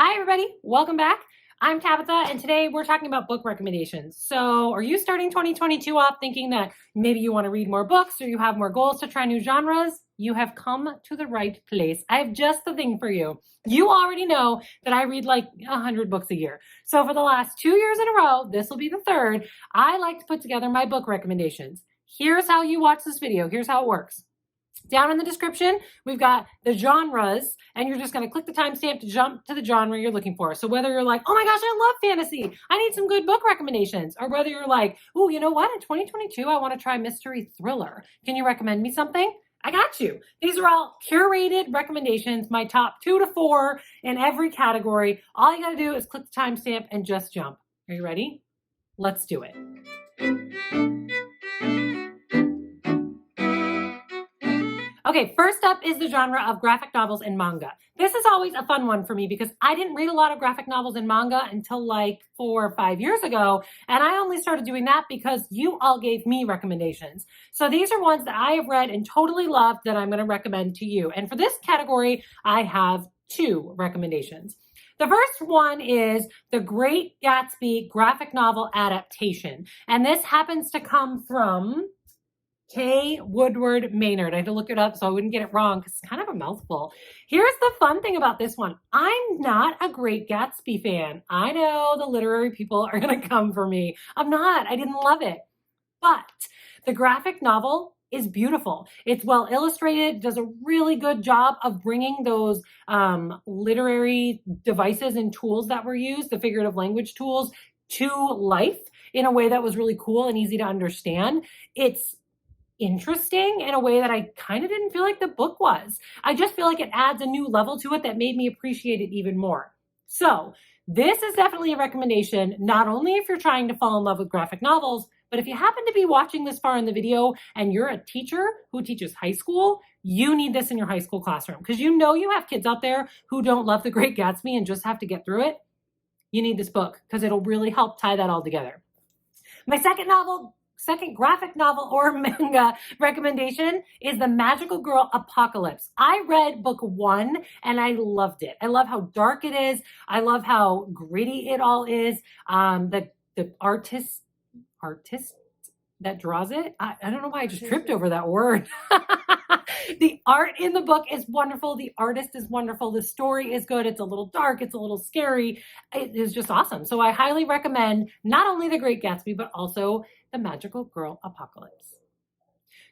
Hi, everybody. Welcome back. I'm Tabitha, and today we're talking about book recommendations. So are you starting 2022 off thinking that maybe you want to read more books or you have more goals to try new genres? You have come to the right place. I have just the thing for you. You already know that I read like 100 books a year. So for the last 2 years in a row, this will be the third, I like to put together my book recommendations. Here's how you watch this video. Here's how it works. Down in the description, we've got the genres, and you're just going to click the timestamp to jump to the genre you're looking for. So whether you're like, oh my gosh, I love fantasy, I need some good book recommendations, or whether you're like, oh, you know what, in 2022, I want to try mystery thriller. Can you recommend me something? I got you. These are all curated recommendations, my top 2 to 4 in every category. All you got to do is click the timestamp and just jump. Are you ready? Let's do it. Okay, first up is the genre of graphic novels and manga. This is always a fun one for me because I didn't read a lot of graphic novels and manga until like 4 or 5 years ago. And I only started doing that because you all gave me recommendations. So these are ones that I have read and totally loved that I'm going to recommend to you. And for this category, I have 2 recommendations. The first one is The Great Gatsby graphic novel adaptation. And this happens to come from K. Woodward Maynard. I had to look it up so I wouldn't get it wrong because it's kind of a mouthful. Here's the fun thing about this one. I'm not a Great Gatsby fan. I know the literary people are going to come for me. I'm not. I didn't love it. But the graphic novel is beautiful. It's well illustrated, does a really good job of bringing those literary devices and tools that were used, the figurative language tools, to life in a way that was really cool and easy to understand. It's interesting in a way that I kind of didn't feel like the book was. I just feel like it adds a new level to it that made me appreciate it even more. So this is definitely a recommendation, not only if you're trying to fall in love with graphic novels, but if you happen to be watching this far in the video and you're a teacher who teaches high school, you need this in your high school classroom because you know you have kids out there who don't love The Great Gatsby and just have to get through it. You need this book because it'll really help tie that all together. My second graphic novel or manga recommendation is The Magical Girl Apocalypse. I read book 1 and I loved it. I love how dark it is. I love how gritty it all is. The artist that draws it, I don't know why I just tripped over that word. The art in the book is wonderful. The artist is wonderful. The story is good. It's a little dark. It's a little scary. It is just awesome. So I highly recommend not only The Great Gatsby, but also The Magical Girl Apocalypse.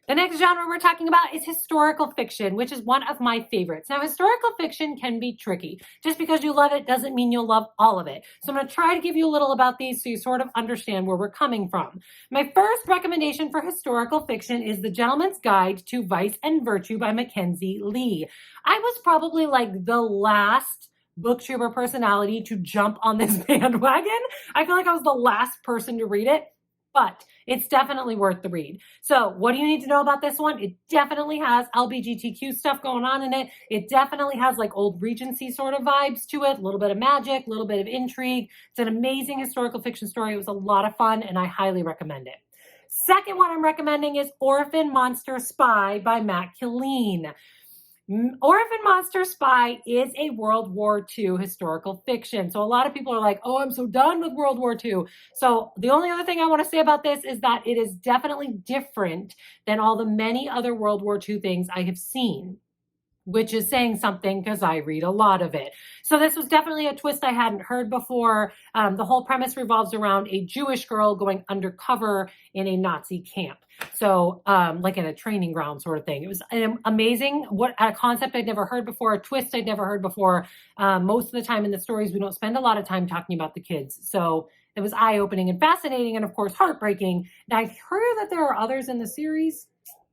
The next genre we're talking about is historical fiction, which is one of my favorites. Now, historical fiction can be tricky. Just because you love it doesn't mean you'll love all of it. So I'm going to try to give you a little about these so you sort of understand where we're coming from. My first recommendation for historical fiction is The Gentleman's Guide to Vice and Virtue by Mackenzie Lee. I was probably like the last booktuber personality to jump on this bandwagon. I feel like I was the last person to read it. But it's definitely worth the read. So what do you need to know about this one? It definitely has LGBTQ stuff going on in it. It definitely has like old Regency sort of vibes to it, a little bit of magic, a little bit of intrigue. It's an amazing historical fiction story. It was a lot of fun and I highly recommend it. Second one I'm recommending is Orphan Monster Spy by Matt Killeen. Orphan Monster Spy is a World War II historical fiction. So a lot of people are like, oh, I'm so done with World War II. So the only other thing I want to say about this is that it is definitely different than all the many other World War II things I have seen, which is saying something because I read a lot of it. So this was definitely a twist I hadn't heard before. The whole premise revolves around a Jewish girl going undercover in a Nazi camp. So like in a training ground sort of thing. It was amazing. A concept I'd never heard before, a twist I'd never heard before. Most of the time in the stories, we don't spend a lot of time talking about the kids. So it was eye-opening and fascinating and of course heartbreaking. Now I've heard that there are others in the series,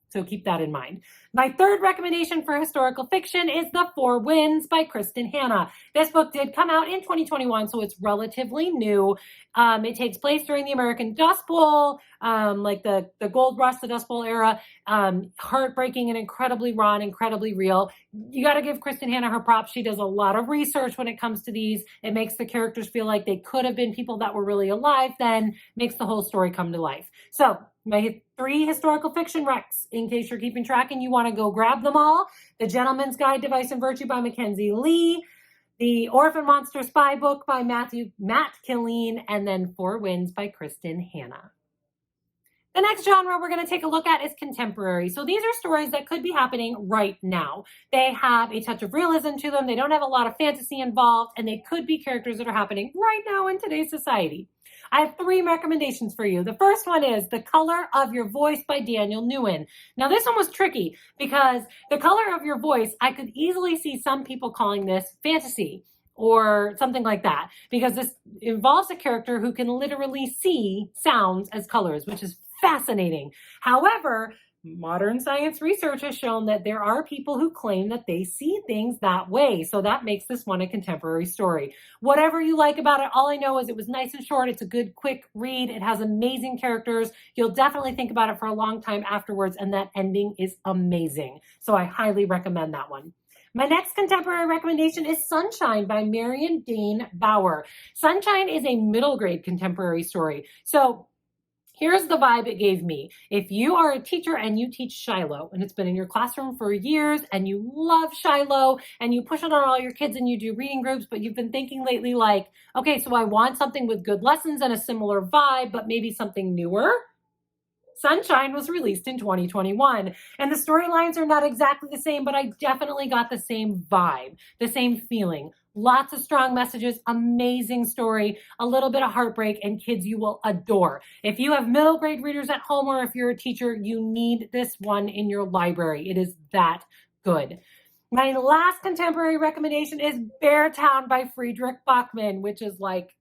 so keep that in mind. My third recommendation for historical fiction is The Four Winds by Kristen Hanna. This book did come out in 2021, so it's relatively new. It takes place during the American Dust Bowl, like the gold rush, the Dust Bowl era. Heartbreaking and incredibly raw and incredibly real. You got to give Kristen Hanna her props. She does a lot of research when it comes to these. It makes the characters feel like they could have been people that were really alive then, makes the whole story come to life. So my 3 historical fiction recs, in case you're keeping track and you want to go grab them all. The Gentleman's Guide to Vice and Virtue by Mackenzie Lee. the Orphan Monster Spy book by Matt Killeen, and then Four Winds by Kristen Hanna. The next genre we're going to take a look at is contemporary. So these are stories that could be happening right now. They have a touch of realism to them. They don't have a lot of fantasy involved, and they could be characters that are happening right now in today's society. I have 3 recommendations for you. The first one is The Color of Your Voice by Daniel Nguyen. Now this one was tricky because The Color of Your Voice, I could easily see some people calling this fantasy or something like that, because this involves a character who can literally see sounds as colors, which is fascinating. However, modern science research has shown that there are people who claim that they see things that way. So that makes this one a contemporary story. Whatever you like about it, all I know is it was nice and short. It's a good, quick read. It has amazing characters. You'll definitely think about it for a long time afterwards, and that ending is amazing. So I highly recommend that one. My next contemporary recommendation is Sunshine by Marion Dane Bauer. Sunshine is a middle grade contemporary story. So here's the vibe it gave me. If you are a teacher and you teach Shiloh, and it's been in your classroom for years, and you love Shiloh, and you push it on all your kids and you do reading groups, but you've been thinking lately like, okay, so I want something with good lessons and a similar vibe, but maybe something newer. Sunshine was released in 2021, and the storylines are not exactly the same, but I definitely got the same vibe, the same feeling. Lots of strong messages, amazing story, a little bit of heartbreak, and kids you will adore. If you have middle grade readers at home, or if you're a teacher, you need this one in your library. It is that good. My last contemporary recommendation is Beartown by Friedrich Bachmann, which is like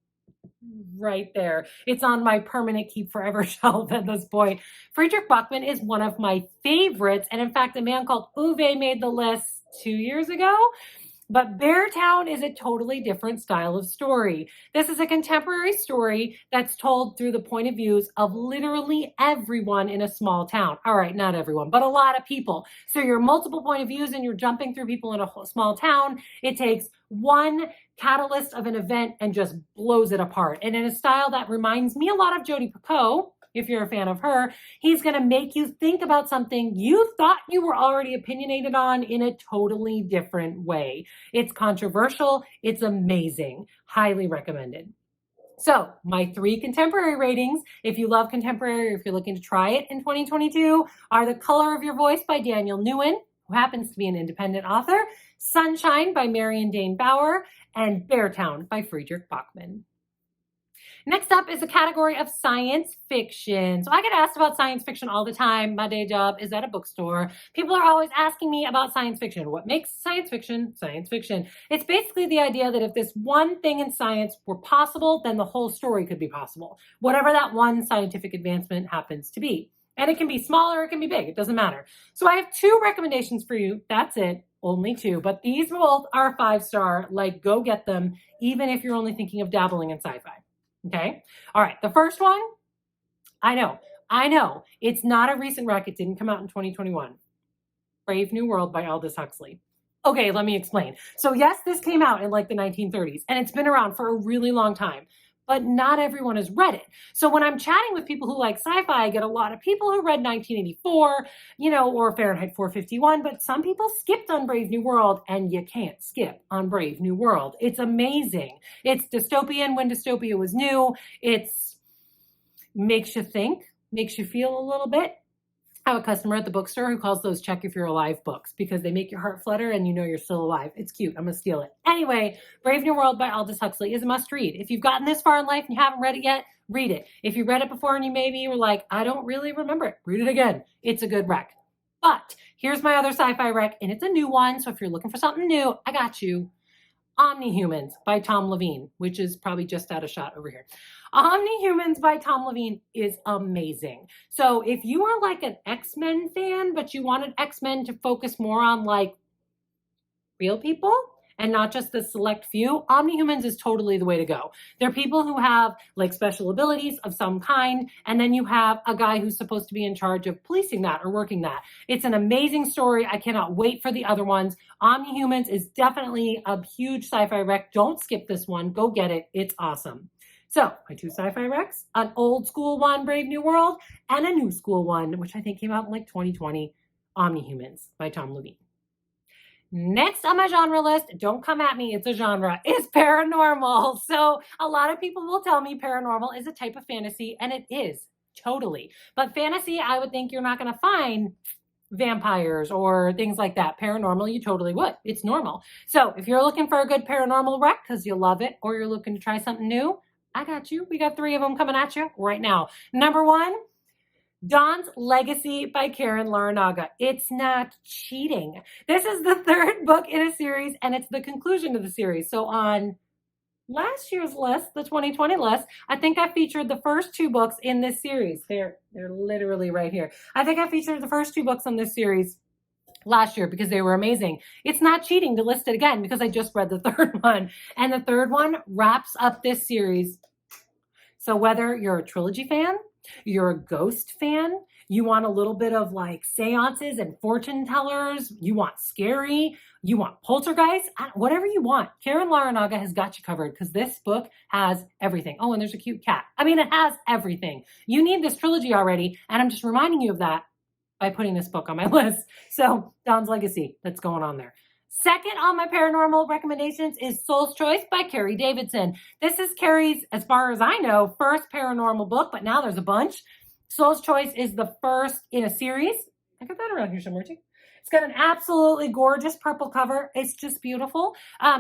right there. It's on my permanent keep forever shelf at this point. Friedrich Bachmann is one of my favorites. And in fact, a man called Uwe made the list 2 years ago. But Beartown is a totally different style of story. This is a contemporary story that's told through the point of views of literally everyone in a small town. All right, not everyone, but a lot of people. So you're multiple point of views and you're jumping through people in a small town. It takes one catalyst of an event and just blows it apart. And in a style that reminds me a lot of Jodi Picoult, if you're a fan of her, he's going to make you think about something you thought you were already opinionated on in a totally different way. It's controversial. It's amazing. Highly recommended. So my 3 contemporary ratings, if you love contemporary, or if you're looking to try it in 2022, are The Color of Your Voice by Daniel Nguyen, who happens to be an independent author, Sunshine by Marion Dane Bauer, and Beartown by Friedrich Bachmann. Next up is the category of science fiction. So I get asked about science fiction all the time. My day job is at a bookstore. People are always asking me about science fiction. What makes science fiction science fiction? It's basically the idea that if this one thing in science were possible, then the whole story could be possible. Whatever that one scientific advancement happens to be. And it can be small or it can be big. It doesn't matter. So I have 2 recommendations for you. That's it. Only 2. But these both are 5-star. Like, go get them, even if you're only thinking of dabbling in sci-fi. Okay. All right. The first one, I know. It's not a recent rec. It didn't come out in 2021. Brave New World by Aldous Huxley. Okay, let me explain. So yes, this came out in like the 1930s, and it's been around for a really long time, but not everyone has read it. So when I'm chatting with people who like sci-fi, I get a lot of people who read 1984, or Fahrenheit 451, but some people skipped on Brave New World, and you can't skip on Brave New World. It's amazing. It's dystopian when dystopia was new. It's makes you think, makes you feel a little bit. I have a customer at the bookstore who calls those check if you're alive books because they make your heart flutter and you know you're still alive. It's cute. I'm going to steal it. Anyway, Brave New World by Aldous Huxley is a must read. If you've gotten this far in life and you haven't read it yet, read it. If you read it before and you were like, I don't really remember it, read it again. It's a good rec. But here's my other sci-fi rec, and it's a new one. So if you're looking for something new, I got you. Omnihumans by Tom Levine, which is probably just out of shot over here. Omnihumans by Tom Levine is amazing. So if you are like an X-Men fan, but you wanted X-Men to focus more on like real people and not just the select few, Omnihumans is totally the way to go. They're people who have like special abilities of some kind, and then you have a guy who's supposed to be in charge of policing that or working that. It's an amazing story. I cannot wait for the other ones. Omnihumans is definitely a huge sci-fi rec. Don't skip this one. Go get it. It's awesome. So my 2 sci-fi recs, an old school one, Brave New World, and a new school one, which I think came out in like 2020, Omnihumans by Tom Levine. Next on my genre list, don't come at me, it's a genre, is paranormal. So a lot of people will tell me paranormal is a type of fantasy, and it is, totally. But fantasy, I would think you're not going to find vampires or things like that. Paranormal, you totally would. It's normal. So if you're looking for a good paranormal rec because you love it, or you're looking to try something new, I got you. We got 3 of them coming at you right now. Number 1, Dawn's Legacy by Karen Larinaga. It's not cheating. This is the 3rd book in a series, and it's the conclusion of the series. So on last year's list, the 2020 list, I think I featured the first 2 books in this series. They're literally right here. I think I featured the first 2 books on this series last year because they were amazing. It's not cheating to list it again because I just read the 3rd one. And the 3rd one wraps up this series. So whether you're a trilogy fan, you're a ghost fan, you want a little bit of like seances and fortune tellers, you want scary, you want poltergeist, whatever you want, Karen Larinaga has got you covered because this book has everything. Oh, and there's a cute cat. I mean, it has everything. You need this trilogy already, and I'm just reminding you of that by putting this book on my list. So Dawn's Legacy, that's going on there. Second on my paranormal recommendations is Soul's Choice by Carrie Davidson. This is Carrie's, as far as I know, first paranormal book, but now there's a bunch. Soul's Choice is the first in a series. I got that around here somewhere too. It's got an absolutely gorgeous purple cover. It's just beautiful.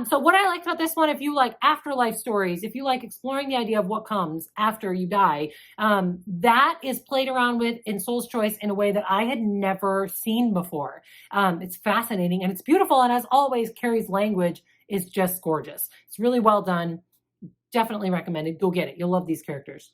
So what I liked about this one, if you like afterlife stories, if you like exploring the idea of what comes after you die, that is played around with in Soul's Choice in a way that I had never seen before. It's fascinating and it's beautiful. And as always, Carrie's language is just gorgeous. It's really well done. Definitely recommended. Go get it. You'll love these characters.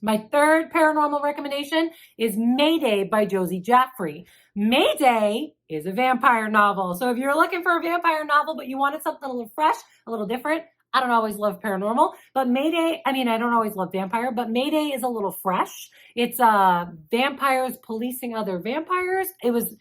My 3rd paranormal recommendation is Mayday by Josie Jaffrey. Mayday is a vampire novel. So if you're looking for a vampire novel, but you wanted something a little fresh, a little different, I don't always love paranormal, but Mayday, I don't always love vampire, but Mayday is a little fresh. It's vampires policing other vampires. It was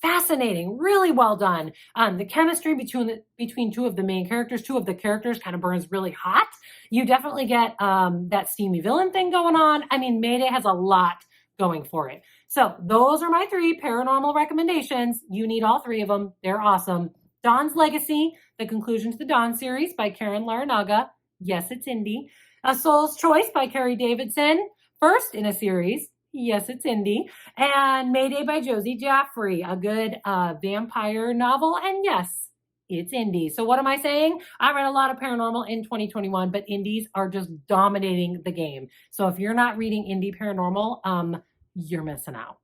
fascinating, really well done. The chemistry between 2 of the main characters, 2 of the characters kind of burns really hot. You definitely get that steamy villain thing going on. Mayday has a lot going for it. So those are my 3 paranormal recommendations. You need all 3 of them. They're awesome. Dawn's Legacy, the conclusion to the Dawn series by Karen Larinaga. Yes, it's indie. A Soul's Choice by Carrie Davidson, first in a series. Yes, it's indie. And Mayday by Josie Jaffrey, a good vampire novel. And yes, it's indie. So what am I saying? I read a lot of paranormal in 2021, but indies are just dominating the game. So if you're not reading indie paranormal, you're missing out.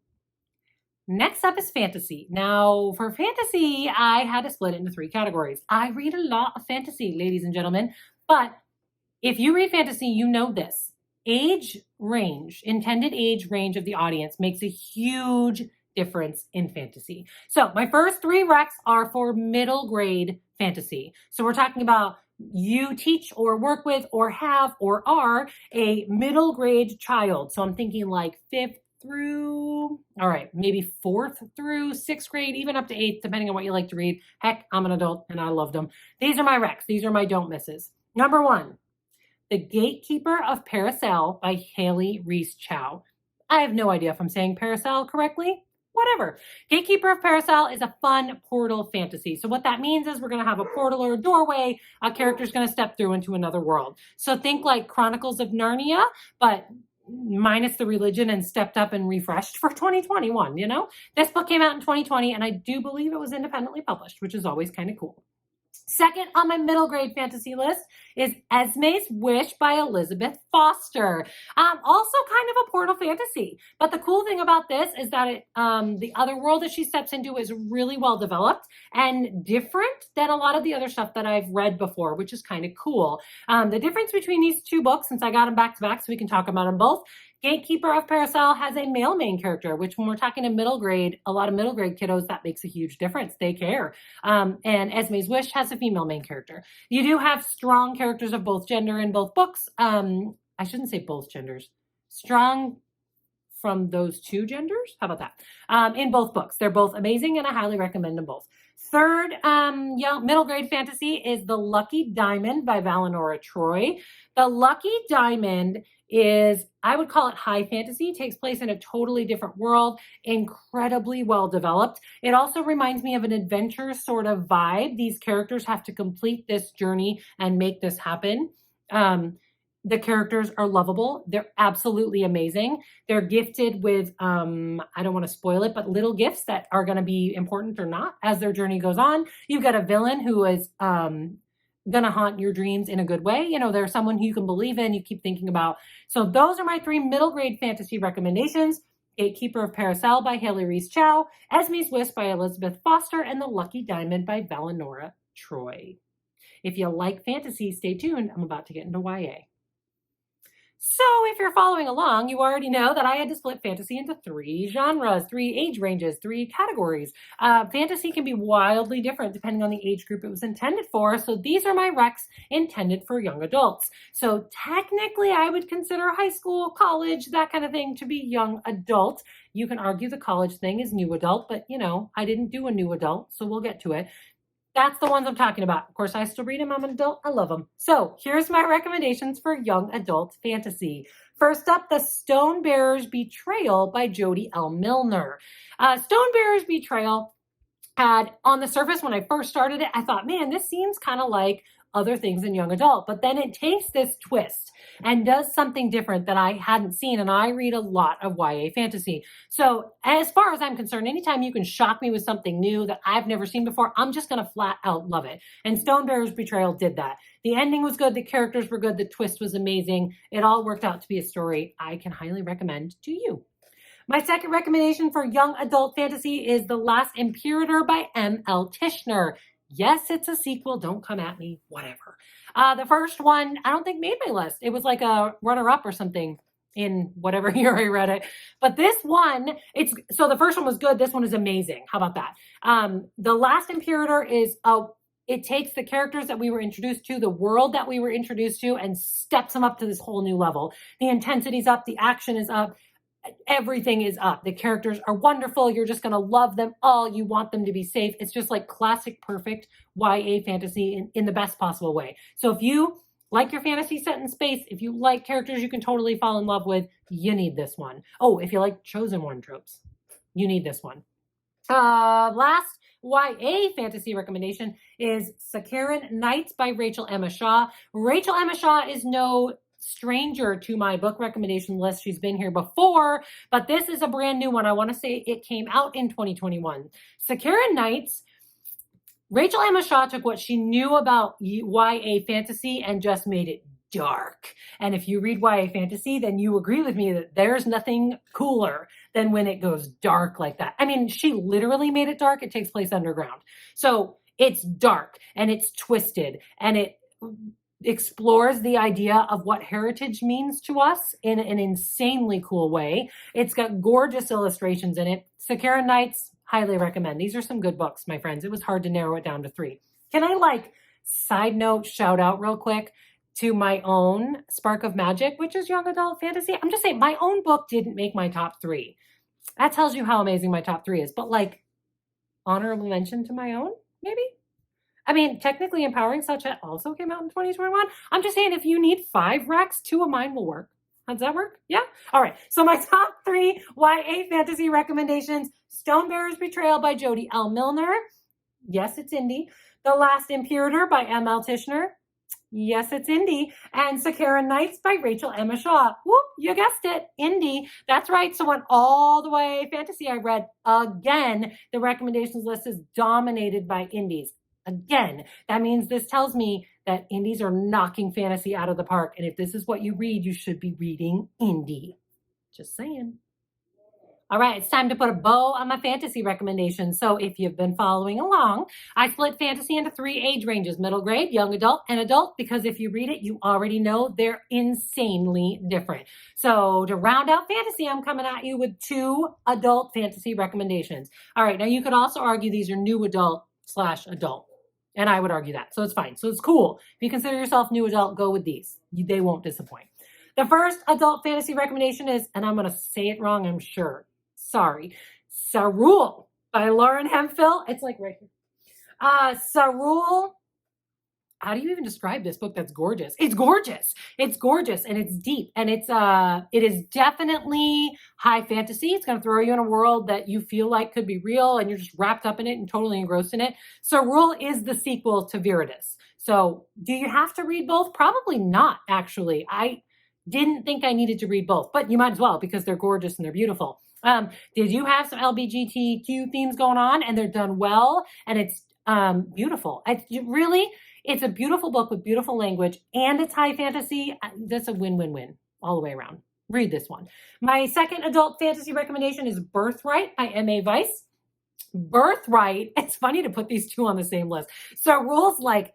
Next up is fantasy. Now, for fantasy, I had to split it into 3 categories. I read a lot of fantasy, ladies and gentlemen, but if you read fantasy, you know this. Age range, intended age range of the audience makes a huge difference in fantasy. So my first 3 recs are for middle grade fantasy. So we're talking about you teach or work with or have or are a middle grade child. So I'm thinking like 5th through, all right, maybe 4th through 6th grade, even up to 8th, depending on what you like to read. Heck, I'm an adult and I love them. These are my recs. These are my don't misses. Number 1. The Gatekeeper of Paracel by Haley Reese Chow. I have no idea if I'm saying Paracel correctly. Whatever. Gatekeeper of Paracel is a fun portal fantasy. So what that means is we're going to have a portal or a doorway. A character's going to step through into another world. So think like Chronicles of Narnia, but minus the religion and stepped up and refreshed for 2021, This book came out in 2020, and I do believe it was independently published, which is always kind of cool. Second on my middle grade fantasy list is Esme's Wish by Elizabeth Foster. Also kind of a portal fantasy. But the cool thing about this is that the other world that she steps into is really well developed and different than a lot of the other stuff that I've read before, which is kind of cool. The difference between these 2 books, since I got them back to back so we can talk about them both, Gatekeeper of Paracel has a male main character, which when we're talking to middle grade, a lot of middle grade kiddos, that makes a huge difference. They care. And Esme's Wish has a female main character. You do have strong characters of both gender in both books. I shouldn't say both genders. Strong from those 2 genders. How about that? In both books. They're both amazing and I highly recommend them both. Third, middle grade fantasy is The Lucky Diamond by Valinora Troy. The Lucky Diamond is, I would call it high fantasy. It takes place in a totally different world, incredibly well developed. It also reminds me of an adventure sort of vibe. These characters have to complete this journey and make this happen. The characters are lovable. They're absolutely amazing. They're gifted with, I don't want to spoil it, but little gifts that are going to be important or not as their journey goes on. You've got a villain who is going to haunt your dreams in a good way. You know, there's someone who you can believe in, you keep thinking about. So those are my 3 middle grade fantasy recommendations. Gatekeeper of Paracel by Haley Reese Chow, Esme's Wisp by Elizabeth Foster, and The Lucky Diamond by Valinora Troy. If you like fantasy, stay tuned. I'm about to get into YA. So if you're following along, you already know that I had to split fantasy into 3 genres, 3 age ranges, 3 categories. Fantasy can be wildly different depending on the age group it was intended for. So these are my recs intended for young adults. So technically I would consider high school, college, that kind of thing to be young adult. You can argue the college thing is new adult, but you know, I didn't do a new adult, so we'll get to it. That's the ones I'm talking about. Of course, I still read them. I'm an adult. I love them. So here's my recommendations for young adult fantasy. First up, The Stonebearer's Betrayal by Jodi L. Milner. Stonebearer's Betrayal had, on the surface, when I first started it, I thought, man, this seems kind of like other things in young adult. But then it takes this twist and does something different that I hadn't seen. And I read a lot of YA fantasy. So as far as I'm concerned, anytime you can shock me with something new that I've never seen before, I'm just going to flat out love it. And Stonebearer's Betrayal did that. The ending was good. The characters were good. The twist was amazing. It all worked out to be a story I can highly recommend to you. My second recommendation for young adult fantasy is The Last Imperator by M.L. Tishner. Yes, it's a sequel. Don't come at me. Whatever. The first one, I don't think made my list. It was like a runner-up or something in whatever year I read it. But this one, so the first one was good. This one is amazing. How about that? The Last Imperator is it takes the characters that we were introduced to, the world that we were introduced to, and steps them up to this whole new level. The intensity's up. The action is up. Everything is up. The characters are wonderful. You're just going to love them all. You want them to be safe. It's just like classic, perfect YA fantasy in the best possible way. So if you like your fantasy set in space, if you like characters you can totally fall in love with, you need this one. Oh, if you like Chosen One tropes, you need this one. Last YA fantasy recommendation is Sakaran Nights by Rachel Emma Shaw. Rachel Emma Shaw is no stranger to my book recommendation list. She's been here before, but this is a brand new one. I want to say it came out in 2021. Sakaran Nights, Rachel Emma Shaw took what she knew about YA fantasy and just made it dark. And if you read YA fantasy, then you agree with me that there's nothing cooler than when it goes dark like that. I mean, she literally made it dark. It takes place underground. So it's dark and it's twisted and it explores the idea of what heritage means to us in an insanely cool way. It's got gorgeous illustrations in it. Sakaran Nights, highly recommend. These are some good books, my friends. It was hard to narrow it down to 3. Can I side note, shout out real quick to my own Spark of Magic, which is young adult fantasy? I'm just saying my own book didn't make my top 3. That tells you how amazing my top 3 is. But honorable mention to my own, maybe? I mean, technically Empowering Sachet also came out in 2021. I'm just saying if you need 5 recs, 2 of mine will work. How does that work? Yeah? All right. So my top 3 YA fantasy recommendations: Stonebearer's Betrayal by Jodi L. Milner. Yes, it's indie. The Last Imperator by M.L. Tishner. Yes, it's indie. And Sakaran Nights by Rachel Emma Shaw. Whoop, you guessed it, indie. That's right. So on all the YA fantasy I read, again, the recommendations list is dominated by indies. Again, that means this tells me that indies are knocking fantasy out of the park. And if this is what you read, you should be reading indie. Just saying. All right, it's time to put a bow on my fantasy recommendations. So if you've been following along, I split fantasy into 3 age ranges: middle grade, young adult, and adult, because if you read it, you already know they're insanely different. So to round out fantasy, I'm coming at you with 2 adult fantasy recommendations. All right, now you could also argue these are new adult/adult. And I would argue that. So it's fine. So it's cool. If you consider yourself new adult, go with these. They won't disappoint. The first adult fantasy recommendation is, and I'm going to say it wrong, I'm sure. Sorry. Sarul by Lauren Hemphill. It's right here. Sarul, how do you even describe this book that's gorgeous? It's gorgeous. It's gorgeous and it's deep and it is definitely high fantasy. It's going to throw you in a world that you feel like could be real and you're just wrapped up in it and totally engrossed in it. Sarul is the sequel to Viridis. So do you have to read both? Probably not, actually. I didn't think I needed to read both, but you might as well because they're gorgeous and they're beautiful. Did you have some LGBTQ themes going on and they're done well and it's beautiful. It's a beautiful book with beautiful language and it's high fantasy. That's a win-win-win all the way around. Read this one. My second adult fantasy recommendation is Birthright by M.A. Weiss. Birthright, it's funny to put these two on the same list. So Rule's like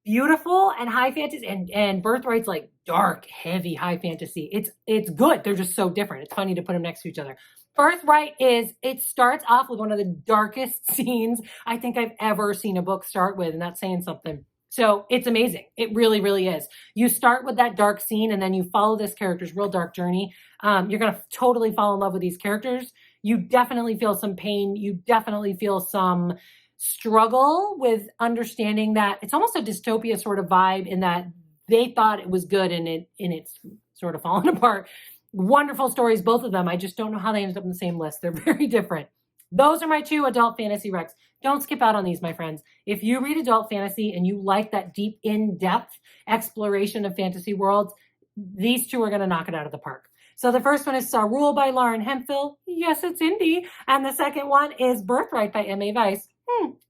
beautiful and high fantasy and Birthright's like dark, heavy, high fantasy. It's good. They're just so different. It's funny to put them next to each other. Birthright it starts off with one of the darkest scenes I think I've ever seen a book start with, and that's saying something. So it's amazing. It really, really is. You start with that dark scene and then you follow this character's real dark journey. You're going to totally fall in love with these characters. You definitely feel some pain. You definitely feel some struggle with understanding that it's almost a dystopia sort of vibe in that they thought it was good and it's sort of fallen apart. Wonderful stories, both of them. I just don't know how they ended up in the same list. They're very different. Those are my two adult fantasy recs. Don't skip out on these, my friends. If you read adult fantasy and you like that deep, in-depth exploration of fantasy worlds, these two are going to knock it out of the park. So the first one is Sarul by Lauren Hemphill. Yes, it's indie. And the second one is Birthright by M.A. Weiss.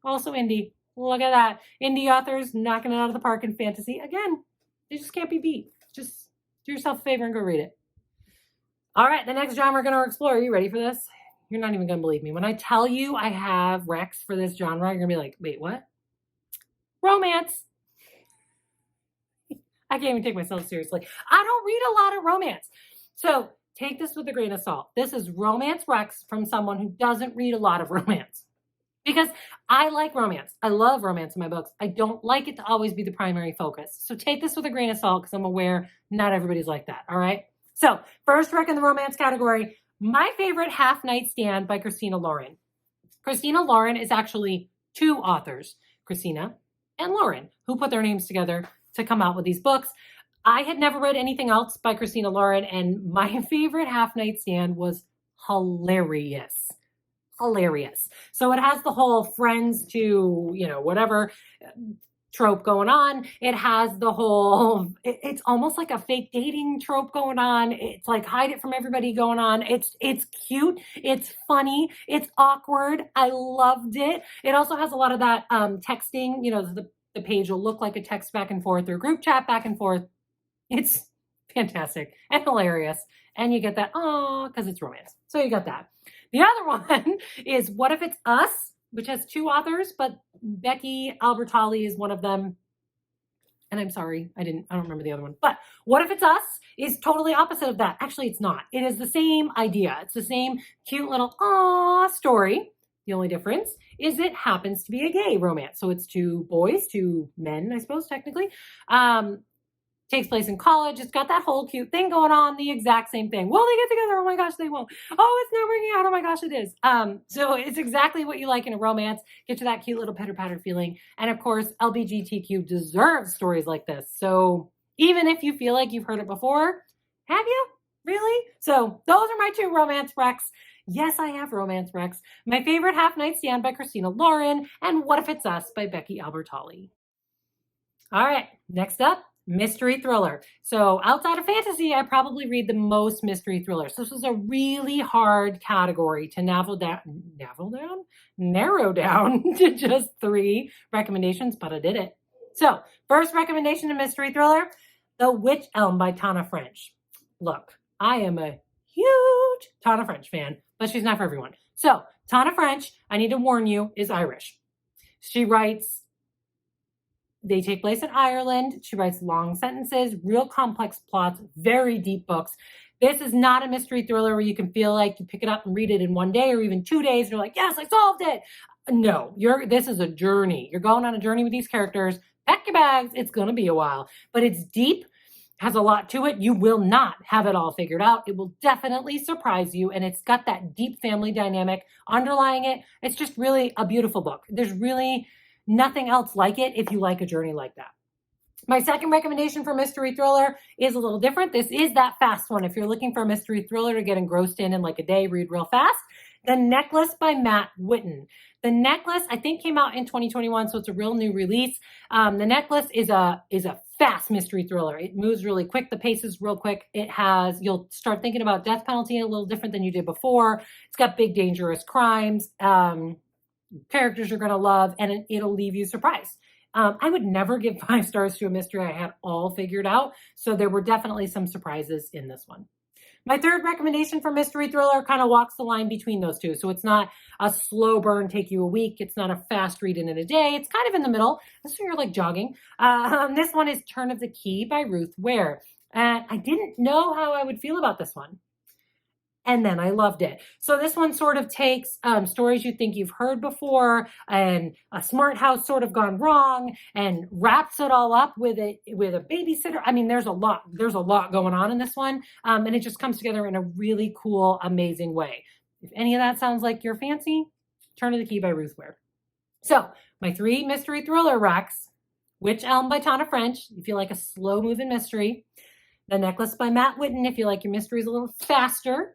Also indie. Look at that. Indie authors knocking it out of the park in fantasy. Again, they just can't be beat. Just do yourself a favor and go read it. All right, the next genre we're going to explore. Are you ready for this? You're not even going to believe me. When I tell you I have recs for this genre, you're going to be like, wait, what? Romance. I can't even take myself seriously. I don't read a lot of romance. So take this with a grain of salt. This is romance recs from someone who doesn't read a lot of romance. Because I like romance. I love romance in my books. I don't like it to always be the primary focus. So take this with a grain of salt because I'm aware not everybody's like that. All right. So first rec in the romance category, my favorite Half Night Stand by Christina Lauren. Christina Lauren is actually two authors, Christina and Lauren, who put their names together to come out with these books. I had never read anything else by Christina Lauren, and my favorite Half Night Stand was hilarious. Hilarious. So it has the whole friends to, whatever trope going on. It has the whole, it's almost like a fake dating trope going on. It's like hide it from everybody going on. It's cute. It's funny. It's awkward. I loved it. It also has a lot of that texting, the page will look like a text back and forth or group chat back and forth. It's fantastic and hilarious. And you get that, because it's romance. So you got that. The other one is What If It's Us, which has two authors, but Becky Albertalli is one of them. And I'm sorry, I don't remember the other one. But What If It's Us is totally opposite of that. Actually, it's not. It is the same idea. It's the same cute little story. The only difference is it happens to be a gay romance. So it's two boys, two men, I suppose, technically. Takes place in college. It's got that whole cute thing going on, the exact same thing. Will they get together? Oh my gosh, they won't. Oh, it's not working out. Oh my gosh, it is. So it's exactly what you like in a romance. Get to that cute little pitter-patter feeling. And of course, LGBTQ deserves stories like this. So even if you feel like you've heard it before, have you? Really? So those are my two romance recs. Yes, I have romance recs. My favorite Half Night Stand by Christina Lauren and What If It's Us by Becky Albertalli. All right, next up. Mystery thriller. So outside of fantasy, I probably read the most mystery thrillers. This was a really hard category to narrow down to just 3 recommendations, but I did it. So first recommendation to mystery thriller, The Witch Elm by Tana French. Look, I am a huge Tana French fan, but she's not for everyone. So Tana French, I need to warn you, is Irish. She writes They take place in Ireland. She writes long sentences, real complex plots, very deep books. This is not a mystery thriller where you can feel like you pick it up and read it in one day or even 2 days. And you're like, yes, I solved it. No, this is a journey. You're going on a journey with these characters. Pack your bags. It's going to be a while. But it's deep, has a lot to it. You will not have it all figured out. It will definitely surprise you. And it's got that deep family dynamic underlying it. It's just really a beautiful book. There's really nothing else like it if you like a journey like that. My second recommendation for mystery thriller is a little different. This is that fast one. If you're looking for a mystery thriller to get engrossed in like a day, read real fast, The Necklace by Matt Whitten. The Necklace, I think, came out in 2021, so it's a real new release. The Necklace is a fast mystery thriller. It moves really quick. The pace is real quick. You'll start thinking about death penalty a little different than you did before. It's got big, dangerous crimes. Characters you're going to love, and it'll leave you surprised. I would never give 5 stars to a mystery I had all figured out, so there were definitely some surprises in this one. My third recommendation for mystery thriller kind of walks the line between those two. So it's not a slow burn, take you a week. It's not a fast read in a day. It's kind of in the middle. So you're like jogging. This one is Turn of the Key by Ruth Ware. I didn't know how I would feel about this one. And then I loved it. So this one sort of takes stories you think you've heard before and a smart house sort of gone wrong and wraps it all up with a babysitter. I mean, there's a lot going on in this one. And it just comes together in a really cool, amazing way. If any of that sounds like your fancy, Turn of the Key by Ruth Ware. So my 3 mystery thriller recs: Witch Elm by Tana French, if you like a slow moving mystery; The Necklace by Matt Whitten, if you like your mysteries a little faster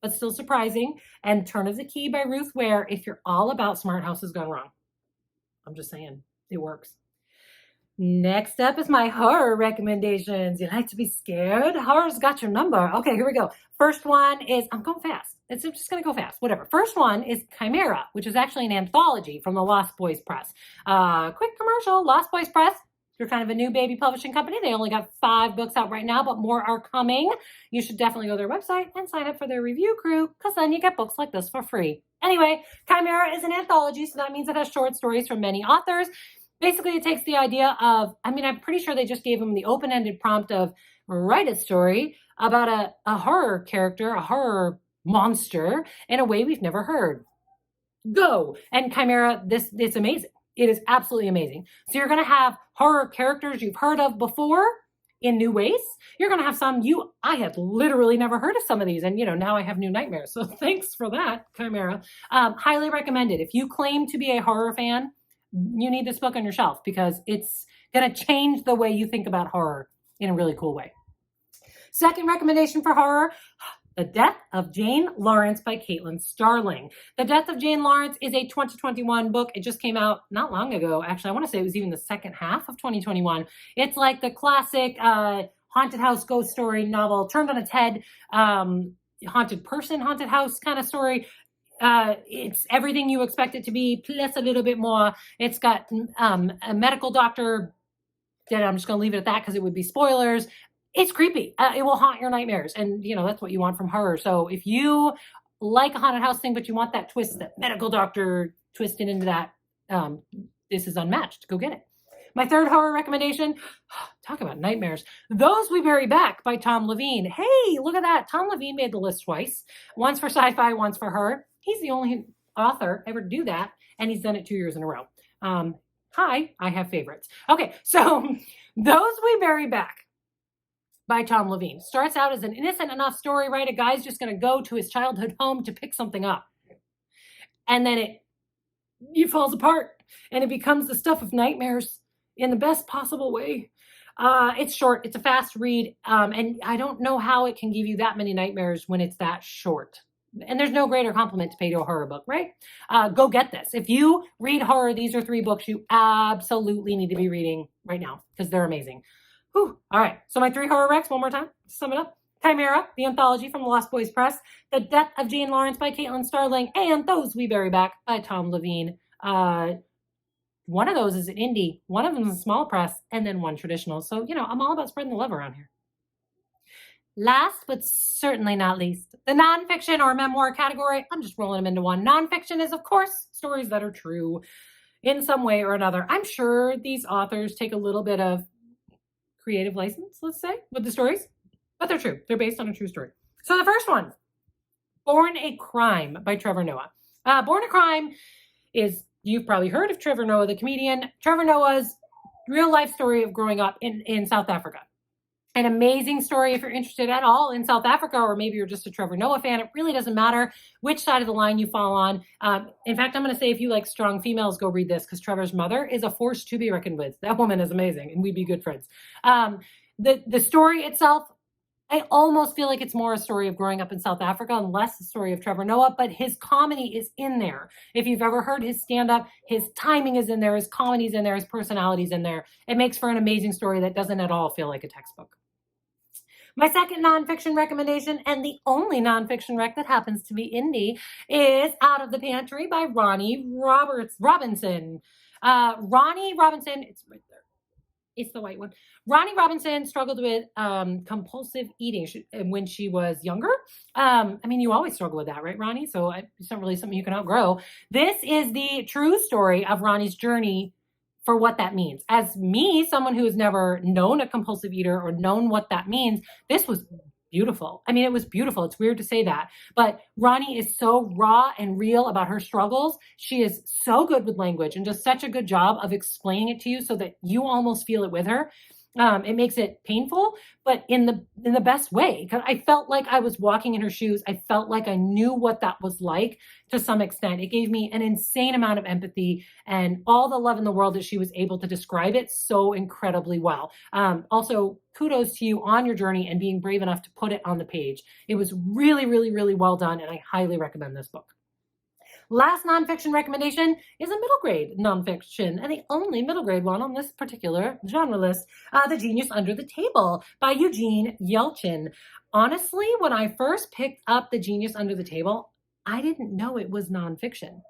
but still surprising; and Turn of the Key by Ruth Ware if you're all about smart houses gone wrong. I'm just saying, it works. Next up is my horror recommendations. You like to be scared? Horror's got your number. Okay, here we go. First one is, I'm going fast. I'm just going to go fast, whatever. First one is Chimera, which is actually an anthology from the Lost Boys Press. Quick commercial, Lost Boys Press. They're kind of a new baby publishing company. They only got 5 books out right now, but more are coming. You should definitely go to their website and sign up for their review crew, because then you get books like this for free. Anyway, Chimera is an anthology, so that means it has short stories from many authors. Basically, it takes the idea of, I'm pretty sure they just gave them the open-ended prompt of write a story about a horror character, a horror monster, in a way we've never heard. Go! And Chimera, it's amazing. It is absolutely amazing. So you're going to have horror characters you've heard of before in new ways. You're going to have some I had literally never heard of some of these. And, now I have new nightmares. So thanks for that, Chimera. Highly recommended. If you claim to be a horror fan, you need this book on your shelf, because it's going to change the way you think about horror in a really cool way. Second recommendation for horror: The Death of Jane Lawrence by Caitlin Starling. The Death of Jane Lawrence is a 2021 book. It just came out not long ago. Actually, I want to say it was even the second half of 2021. It's like the classic haunted house ghost story novel turned on its head, haunted person, haunted house kind of story. It's everything you expect it to be, plus a little bit more. It's got a medical doctor. I'm just going to leave it at that because it would be spoilers. It's creepy. It will haunt your nightmares. And, that's what you want from horror. So if you like a haunted house thing, but you want that twist, that medical doctor twisted into that, this is unmatched. Go get it. My third horror recommendation, talk about nightmares: Those We Bury Back by Tom Levine. Hey, look at that. Tom Levine made the list twice. Once for sci-fi, once for horror. He's the only author ever to do that. And he's done it 2 years in a row. Hi, I have favorites. Okay, so Those We Bury Back by Tom Levine starts out as an innocent enough story, right? A guy's just going to go to his childhood home to pick something up. And then it falls apart, and it becomes the stuff of nightmares in the best possible way. It's short. It's a fast read. And I don't know how it can give you that many nightmares when it's that short. And there's no greater compliment to pay to a horror book, right? Go get this. If you read horror, these are 3 books you absolutely need to be reading right now, because they're amazing. Whew. All right. So my 3 horror recs, one more time to sum it up: Chimera, the anthology from the Lost Boys Press; The Death of Jane Lawrence by Caitlin Starling; and Those We Bury Back by Tom Levine. One of those is an indie, one of them is a small press, and then one traditional. So, I'm all about spreading the love around here. Last but certainly not least, the nonfiction or memoir category. I'm just rolling them into one. Nonfiction is, of course, stories that are true in some way or another. I'm sure these authors take a little bit of creative license, let's say, with the stories, but they're true. They're based on a true story. So the first one, Born a Crime by Trevor Noah. Born a Crime is, you've probably heard of Trevor Noah, the comedian. Trevor Noah's real life story of growing up in South Africa. An amazing story if you're interested at all in South Africa, or maybe you're just a Trevor Noah fan. It really doesn't matter which side of the line you fall on. In fact, I'm going to say if you like strong females, go read this, because Trevor's mother is a force to be reckoned with. That woman is amazing, and we'd be good friends. The story itself, I almost feel like it's more a story of growing up in South Africa and less the story of Trevor Noah, but his comedy is in there. If you've ever heard his stand-up, his timing is in there, his comedy's in there, his personality's in there. It makes for an amazing story that doesn't at all feel like a textbook. My second nonfiction recommendation, and the only nonfiction rec that happens to be indie, is Out of the Pantry by Ronnie Robinson. Ronnie Robinson, it's right there. It's the white one. Ronnie Robinson struggled with compulsive eating when she was younger. I mean, you always struggle with that, right, Ronnie? So it's not really something you can outgrow. This is the true story of Ronnie's journey for what that means. As me, someone who has never known a compulsive eater or known what that means, this was beautiful. I mean, it was beautiful. It's weird to say that, but Ronnie is so raw and real about her struggles. She is so good with language and does such a good job of explaining it to you so that you almost feel it with her. It makes it painful, but in the best way. Because I felt like I was walking in her shoes. I felt like I knew what that was like to some extent. It gave me an insane amount of empathy and all the love in the world that she was able to describe it so incredibly well. Also, kudos to you on your journey and being brave enough to put it on the page. It was really, really, really well done, and I highly recommend this book. Last nonfiction recommendation is a middle grade nonfiction, and the only middle grade one on this particular genre list, The Genius Under the Table by Eugene Yelchin. Honestly, when I first picked up The Genius Under the Table, I didn't know it was nonfiction.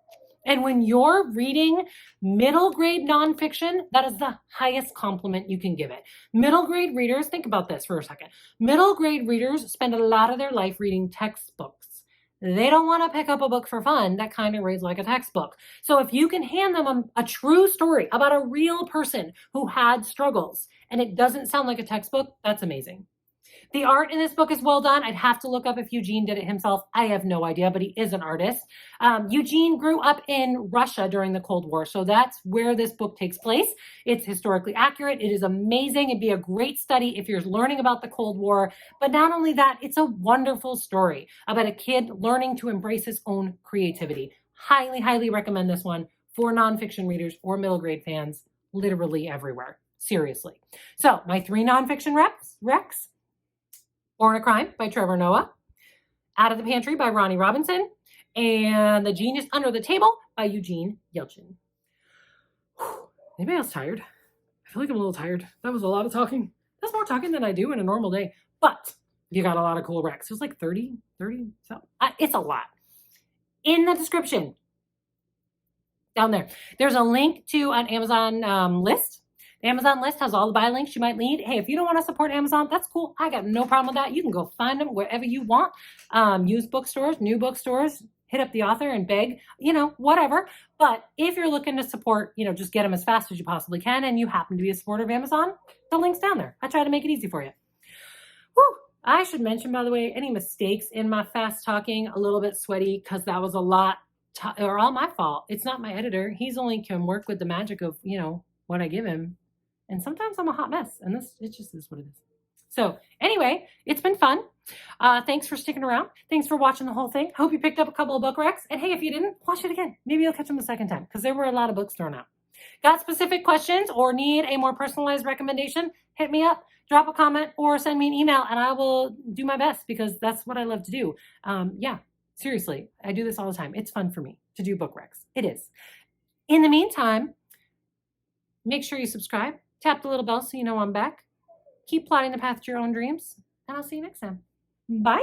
And when you're reading middle grade nonfiction, that is the highest compliment you can give it. Middle grade readers, think about this for a second. Middle grade readers spend a lot of their life reading textbooks. They don't want to pick up a book for fun that kind of reads like a textbook. So if you can hand them a true story about a real person who had struggles and it doesn't sound like a textbook, that's amazing. The art in this book is well done. I'd have to look up if Eugene did it himself. I have no idea, but he is an artist. Eugene grew up in Russia during the Cold War, so that's where this book takes place. It's historically accurate. It is amazing. It'd be a great study if you're learning about the Cold War. But not only that, it's a wonderful story about a kid learning to embrace his own creativity. Highly, highly recommend this one for nonfiction readers or middle grade fans, literally everywhere. Seriously. So my 3 nonfiction recs. Born a Crime by Trevor Noah, Out of the Pantry by Ronnie Robinson, and The Genius Under the Table by Eugene Yelchin. Maybe I was tired. I feel like I'm a little tired. That was a lot of talking. That's more talking than I do in a normal day, but you got a lot of cool recs. It was like 30, so it's a lot. In the description, down there, there's a link to an Amazon list. The Amazon list has all the buy links you might need. Hey, if you don't want to support Amazon, that's cool. I got no problem with that. You can go find them wherever you want. Used bookstores, new bookstores, hit up the author and beg, whatever. But if you're looking to support, just get them as fast as you possibly can, and you happen to be a supporter of Amazon, the link's down there. I try to make it easy for you. Woo! I should mention, by the way, any mistakes in my fast talking, a little bit sweaty, because that was a lot, or all my fault. It's not my editor. He's only can work with the magic of, what I give him. And sometimes I'm a hot mess, and it just is what it is. So anyway, it's been fun. Thanks for sticking around. Thanks for watching the whole thing. Hope you picked up a couple of book recs. And hey, if you didn't, watch it again. Maybe you'll catch them the second time, because there were a lot of books thrown out. Got specific questions or need a more personalized recommendation? Hit me up, drop a comment, or send me an email, and I will do my best, because that's what I love to do. Yeah, seriously, I do this all the time. It's fun for me to do book recs. It is. In the meantime, make sure you subscribe. Tap the little bell so you know I'm back. Keep plotting the path to your own dreams, and I'll see you next time. Bye.